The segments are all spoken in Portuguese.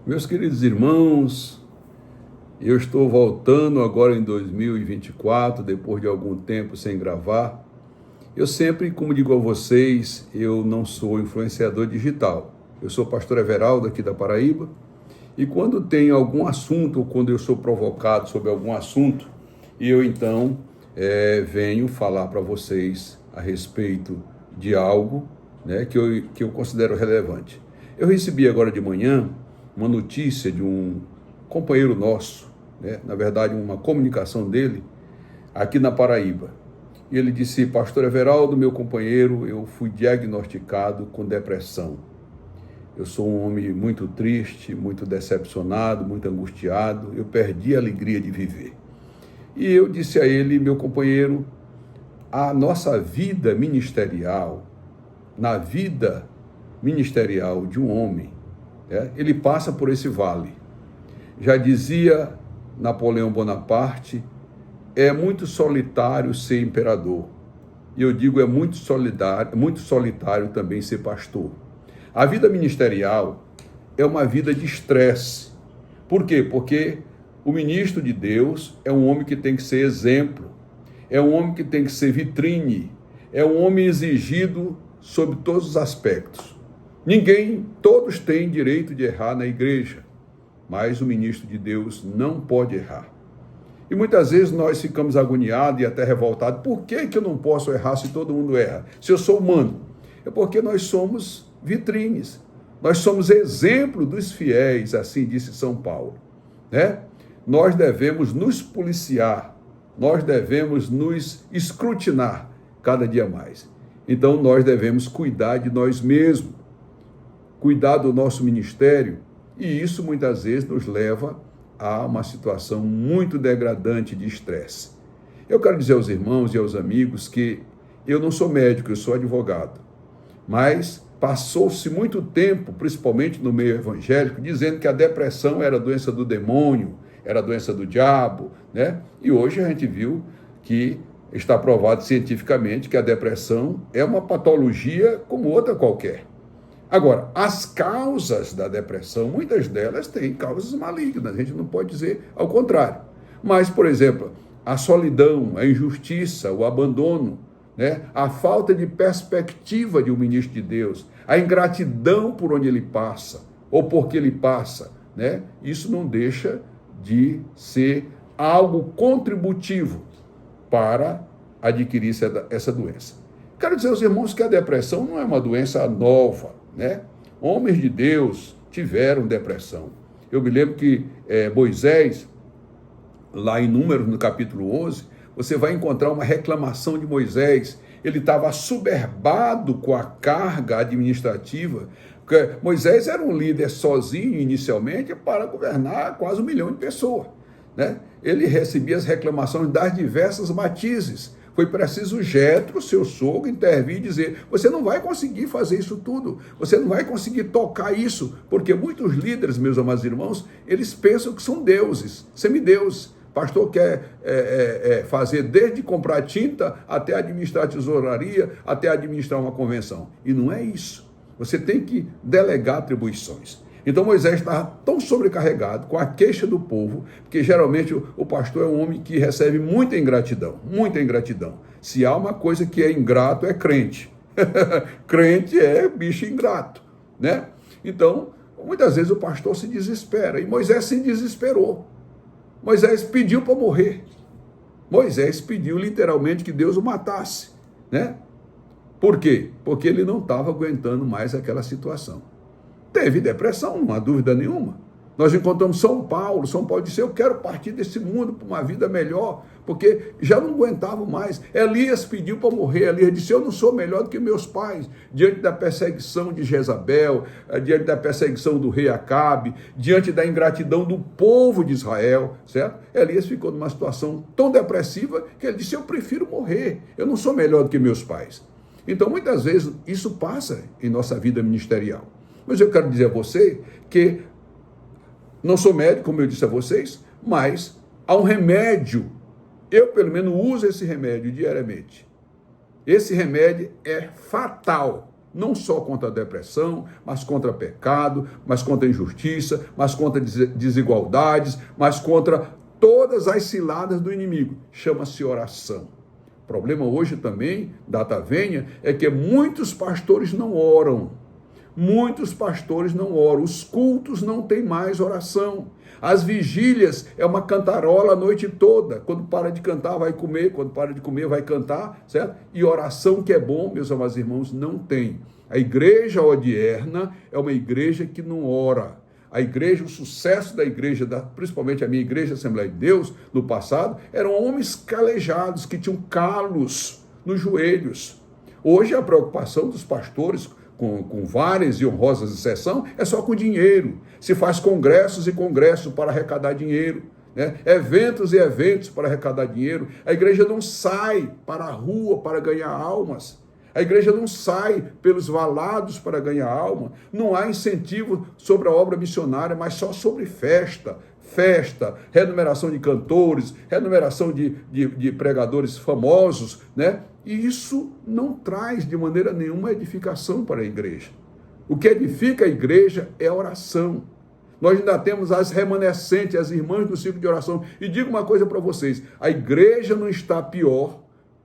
Meus queridos irmãos, eu estou voltando agora em 2024, depois de algum tempo sem gravar. Eu sempre, como digo a vocês, eu não sou influenciador digital. Eu sou pastor Everaldo aqui da Paraíba, e quando tem algum assunto, ou quando eu sou provocado sobre algum assunto, eu então venho falar para vocês a respeito de algo, que eu considero relevante. Eu recebi agora de manhã uma notícia de um companheiro nosso, na verdade uma comunicação dele, aqui na Paraíba. E ele disse: pastor Everaldo, meu companheiro, eu fui diagnosticado com depressão. Eu sou um homem muito triste, muito decepcionado, muito angustiado, eu perdi a alegria de viver. E eu disse a ele: meu companheiro, a nossa vida ministerial, na vida ministerial de um homem, ele passa por esse vale. Já dizia Napoleão Bonaparte, é muito solitário ser imperador. E eu digo, é muito solitário também ser pastor. A vida ministerial é uma vida de estresse. Por quê? Porque o ministro de Deus é um homem que tem que ser exemplo, é um homem que tem que ser vitrine, é um homem exigido sob todos os aspectos. Todos têm direito de errar na igreja, mas o ministro de Deus não pode errar. E muitas vezes nós ficamos agoniados e até revoltados. Por que eu não posso errar se todo mundo erra? Se eu sou humano? É porque nós somos vitrines. Nós somos exemplo dos fiéis, assim disse São Paulo. Nós devemos nos policiar, nós devemos nos escrutinar cada dia mais. Então nós devemos cuidar de nós mesmos, cuidar do nosso ministério, e isso muitas vezes nos leva a uma situação muito degradante de estresse. Eu quero dizer aos irmãos e aos amigos que eu não sou médico, eu sou advogado, mas passou-se muito tempo, principalmente no meio evangélico, dizendo que a depressão era doença do demônio, era doença do diabo, E hoje a gente viu que está provado cientificamente que a depressão é uma patologia como outra qualquer. Agora, as causas da depressão, muitas delas têm causas malignas, a gente não pode dizer ao contrário. Mas, por exemplo, a solidão, a injustiça, o abandono, a falta de perspectiva de um ministro de Deus, a ingratidão por onde ele passa, ou porque ele passa, isso não deixa de ser algo contributivo para adquirir essa doença. Quero dizer aos irmãos que a depressão não é uma doença nova, Homens de Deus tiveram depressão. Eu me lembro que Moisés, lá em Números, no capítulo 11, você vai encontrar uma reclamação de Moisés. Ele estava assoberbado com a carga administrativa. Moisés era um líder sozinho, inicialmente, para governar quase 1 milhão de pessoas. Ele recebia as reclamações das diversas matizes. Foi preciso Jetro, seu sogro, intervir e dizer: você não vai conseguir fazer isso tudo, você não vai conseguir tocar isso, porque muitos líderes, meus amados irmãos, eles pensam que são deuses, semideuses. Pastor quer fazer desde comprar tinta até administrar a tesouraria, até administrar uma convenção. E não é isso. Você tem que delegar atribuições. Então Moisés estava tão sobrecarregado com a queixa do povo, porque geralmente o pastor é um homem que recebe muita ingratidão, muita ingratidão. Se há uma coisa que é ingrato, é crente. Crente é bicho ingrato, Então, muitas vezes o pastor se desespera, e Moisés se desesperou. Moisés pediu para morrer. Moisés pediu literalmente que Deus o matasse, Por quê? Porque ele não estava aguentando mais aquela situação. Teve depressão, não há dúvida nenhuma. Nós encontramos São Paulo disse: eu quero partir desse mundo para uma vida melhor, porque já não aguentava mais. Elias pediu para morrer. Elias disse: eu não sou melhor do que meus pais, diante da perseguição de Jezabel, diante da perseguição do rei Acabe, diante da ingratidão do povo de Israel, certo? Elias ficou numa situação tão depressiva que ele disse: eu prefiro morrer, eu não sou melhor do que meus pais. Então, muitas vezes, isso passa em nossa vida ministerial. Mas eu quero dizer a você que não sou médico, como eu disse a vocês, mas há um remédio. Eu, pelo menos, uso esse remédio diariamente. Esse remédio é fatal. Não só contra a depressão, mas contra pecado, mas contra a injustiça, mas contra desigualdades, mas contra todas as ciladas do inimigo. Chama-se oração. O problema hoje também, data venha, é que muitos pastores não oram. Muitos pastores não oram. Os cultos não têm mais oração. As vigílias é uma cantarola a noite toda. Quando para de cantar, vai comer. Quando para de comer, vai cantar, certo? E oração, que é bom, meus amados irmãos, não tem. A igreja odierna é uma igreja que não ora. A igreja, o sucesso da igreja, principalmente a minha igreja Assembleia de Deus, no passado, eram homens calejados, que tinham calos nos joelhos. Hoje a preocupação dos pastores, com várias e honrosas exceções, é só com dinheiro. Se faz congressos e congressos para arrecadar dinheiro, né? Eventos e eventos para arrecadar dinheiro. A igreja não sai para a rua para ganhar almas. A igreja não sai pelos valados para ganhar alma. Não há incentivo sobre a obra missionária, mas só sobre festa, remuneração de cantores, remuneração de pregadores famosos, né? E isso não traz de maneira nenhuma edificação para a igreja. O que edifica a igreja é a oração. Nós ainda temos as remanescentes, as irmãs do ciclo de oração. E digo uma coisa para vocês, a igreja não está pior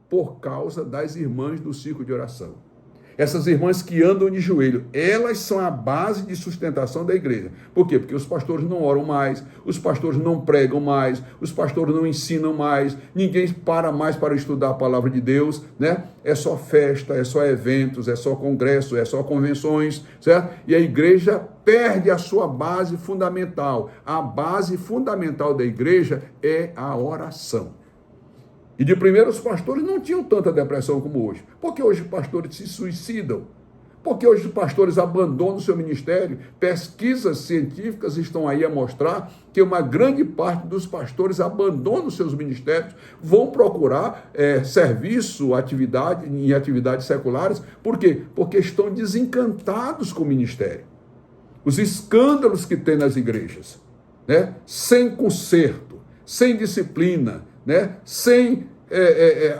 por causa das irmãs do ciclo de oração. Essas irmãs que andam de joelho, elas são a base de sustentação da igreja. Por quê? Porque os pastores não oram mais, os pastores não pregam mais, os pastores não ensinam mais, ninguém para mais para estudar a palavra de Deus, né? É só festa, é só eventos, é só congresso, é só convenções, certo? E a igreja perde a sua base fundamental. A base fundamental da igreja é a oração. E de primeiro os pastores não tinham tanta depressão como hoje. Porque hoje os pastores se suicidam. Porque hoje os pastores abandonam o seu ministério. Pesquisas científicas estão aí a mostrar que uma grande parte dos pastores abandonam os seus ministérios, vão procurar serviço, em atividades seculares. Por quê? Porque estão desencantados com o ministério. Os escândalos que tem nas igrejas, né? Sem conserto, sem disciplina, né? Sem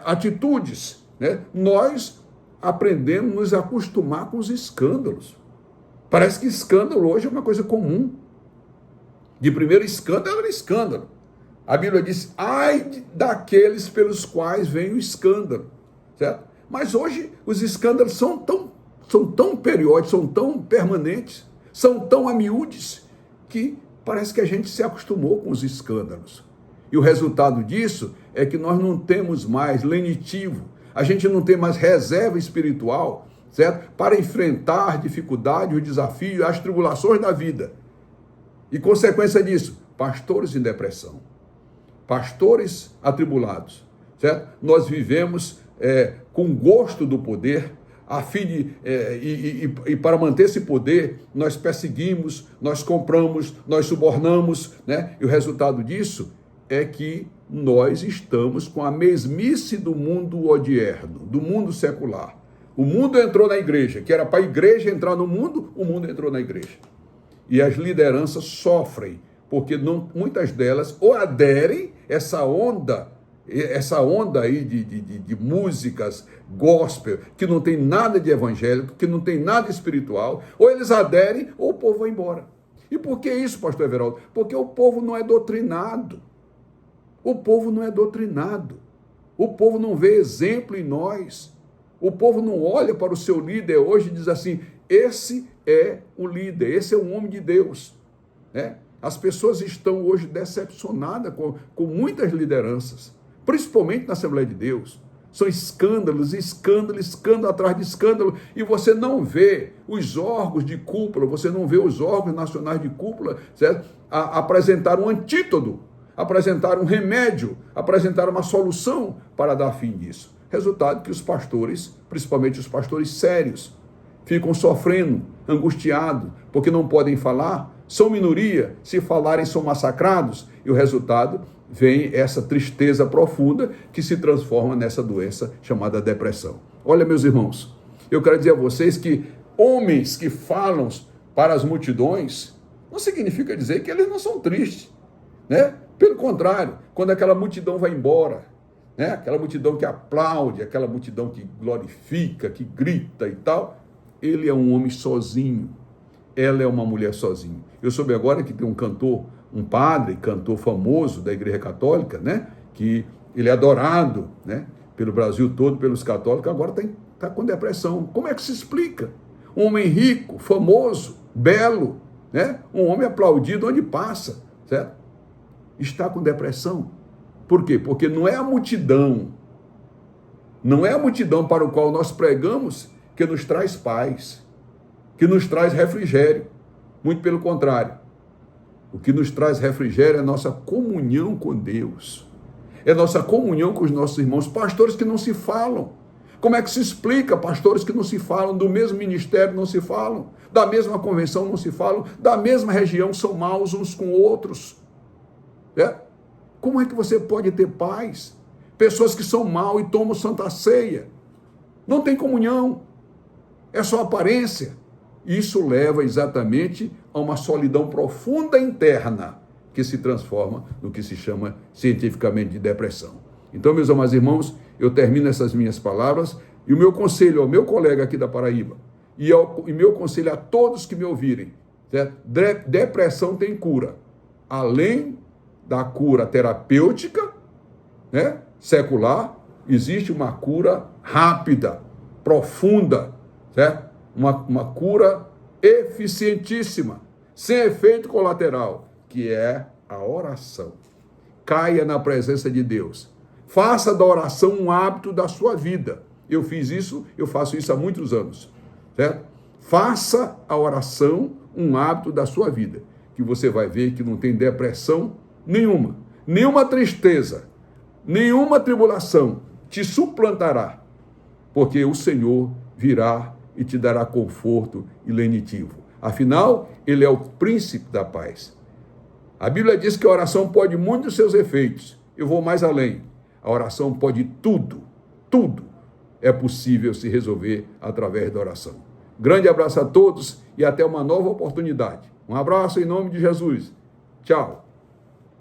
atitudes, né? Nós aprendemos a nos acostumar com os escândalos. Parece que escândalo hoje é uma coisa comum. De primeiro escândalo era escândalo. A Bíblia diz, ai daqueles pelos quais vem o escândalo, certo? Mas hoje os escândalos são tão periódicos, são tão permanentes, são tão a miúdes, que parece que a gente se acostumou com os escândalos. E o resultado disso é que nós não temos mais lenitivo, a gente não tem mais reserva espiritual, certo? Para enfrentar dificuldades, o desafio, as tribulações da vida. E consequência disso, pastores em depressão, pastores atribulados, certo? Nós vivemos com gosto do poder, a fim de, e para manter esse poder, nós perseguimos, nós compramos, nós subornamos, né? E o resultado disso é que nós estamos com a mesmice do mundo odierno, do mundo secular. O mundo entrou na igreja, que era para a igreja entrar no mundo, o mundo entrou na igreja. E as lideranças sofrem, porque muitas delas ou aderem essa onda aí de músicas gospel, que não tem nada de evangélico, que não tem nada espiritual, ou eles aderem, ou o povo vai embora. E por que isso, pastor Everaldo? Porque o povo não é doutrinado. O povo não é doutrinado. O povo não vê exemplo em nós. O povo não olha para o seu líder hoje e diz assim, esse é o líder, esse é um homem de Deus, né? As pessoas estão hoje decepcionadas com muitas lideranças, principalmente na Assembleia de Deus. São escândalos, escândalo atrás de escândalo, e você não vê os órgãos de cúpula, você não vê os órgãos nacionais de cúpula, certo? Apresentar um antídoto, apresentar um remédio, apresentar uma solução para dar fim disso. Resultado que os pastores, principalmente os pastores sérios, ficam sofrendo, angustiados, porque não podem falar, são minoria, se falarem são massacrados, e o resultado vem essa tristeza profunda que se transforma nessa doença chamada depressão. Olha, meus irmãos, eu quero dizer a vocês que homens que falam para as multidões não significa dizer que eles não são tristes, né? Pelo contrário, quando aquela multidão vai embora, né? Aquela multidão que aplaude, aquela multidão que glorifica, que grita e tal, ele é um homem sozinho, ela é uma mulher sozinha. Eu soube agora que tem um cantor, um padre, cantor famoso da Igreja Católica, né? Que ele é adorado, né? Pelo Brasil todo, pelos católicos, agora está com depressão. Como é que se explica? Um homem rico, famoso, belo, né? Um homem aplaudido onde passa, certo? Está com depressão. Por quê? Porque não é a multidão, não é a multidão para o qual nós pregamos que nos traz paz, que nos traz refrigério. Muito pelo contrário. O que nos traz refrigério é a nossa comunhão com Deus. É a nossa comunhão com os nossos irmãos, pastores que não se falam. Como é que se explica pastores que não se falam, do mesmo ministério não se falam, da mesma convenção não se falam, da mesma região são maus uns com outros? Como é que você pode ter paz? Pessoas que são mal e tomam santa ceia. Não tem comunhão. É só aparência. Isso leva exatamente a uma solidão profunda interna, que se transforma no que se chama cientificamente de depressão. Então, meus amados irmãos, eu termino essas minhas palavras e o meu conselho ao meu colega aqui da Paraíba e meu conselho a todos que me ouvirem, certo? Depressão tem cura. Além da cura terapêutica, né, secular, existe uma cura rápida, profunda, certo? Uma cura eficientíssima, sem efeito colateral, que é a oração. Caia na presença de Deus. Faça da oração um hábito da sua vida. Eu fiz isso, eu faço isso há muitos anos, certo? Faça a oração um hábito da sua vida, que você vai ver que não tem depressão nenhuma, nenhuma tristeza, nenhuma tribulação te suplantará, porque o Senhor virá e te dará conforto e lenitivo. Afinal, Ele é o príncipe da paz. A Bíblia diz que a oração pode muitos seus efeitos. Eu vou mais além. A oração pode tudo, tudo é possível se resolver através da oração. Grande abraço a todos e até uma nova oportunidade. Um abraço em nome de Jesus. Tchau.